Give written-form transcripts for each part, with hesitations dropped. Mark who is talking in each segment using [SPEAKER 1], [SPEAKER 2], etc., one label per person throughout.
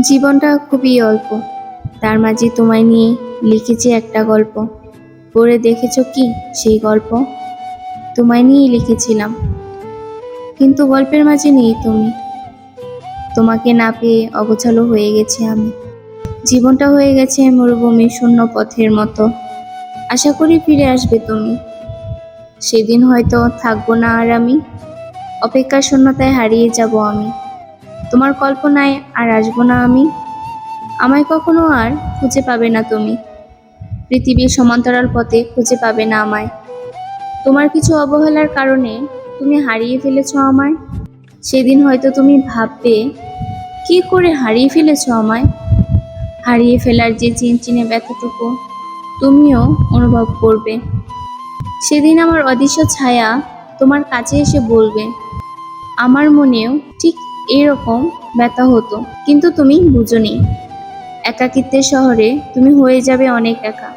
[SPEAKER 1] জীবনটা খুবই অল্প, তার মাঝে তোমায় নিয়ে লিখেছি একটা গল্প। পড়ে দেখেছো কি সেই গল্প? তোমায় নিয়েই লিখেছিলাম, কিন্তু গল্পের মাঝে নেই তুমি। তোমাকে না পেয়ে অগোছালো হয়ে গেছি আমি। জীবনটা হয়ে গেছে মরুভূমির শূন্য পথের মতো। আশা করি ফিরে আসবে তুমি। সেদিন হয়তো থাকবো না আর আমি। অপেক্ষার শূন্যতায় হারিয়ে যাব আমি। তোমার কল্পনায় আর আসবো না আমি। আমায় কখনো আর খুঁজে পাবে না তুমি। পৃথিবীর সমান্তরাল পথে খুঁজে পাবে না আমায়। তোমার কিছু অবহেলার কারণে তুমি হারিয়ে ফেলেছো আমায়। সেদিন হয়তো তুমি ভাববে, কি করে হারিয়ে ফেলেছো আমায়। হারিয়ে ফেলার যে চিনচিনে ব্যথাটুকু তুমিও অনুভব করবে। সেদিন আমার অদৃশ্য ছায়া তোমার কাছে এসে বলবে, আমার মনেও ঠিক এরকম ব্যথা হতো, কিন্তু তুমি বুঝোনি। একাকিত্বের শহরে তুমি হয়ে যাবে অনেক একা।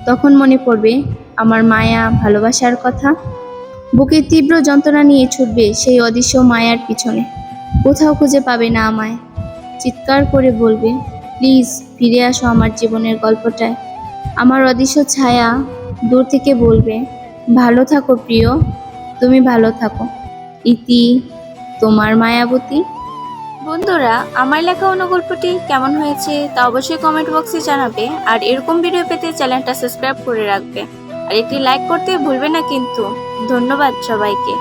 [SPEAKER 1] তখন মনে পড়বে আমার মায়া ভালোবাসার কথা। বুকের তীব্র যন্ত্রণা নিয়ে ছুটবে সেই অদৃশ্য মায়ার পিছনে। কোথাও খুঁজে পাবে না আমায়। চিৎকার করে বলবে, প্লিজ ফিরে আসো আমার জীবনের গল্পটায়। আমার অদৃশ্য ছায়া দূর থেকে বলবে, ভালো থাকো প্রিয়, তুমি ভালো থাকো। ইতি, তোমার মায়াবতী।
[SPEAKER 2] বন্ধুরা, আমার লেখা অনুগল্পটি কেমন হয়েছে তা অবশ্যই কমেন্ট বক্সে জানাবে। আর এরকম ভিডিও পেতে চ্যানেলটা সাবস্ক্রাইব করে রাখবে। আর একটি লাইক করতে ভুলবে না কিন্তু। ধন্যবাদ সবাইকে।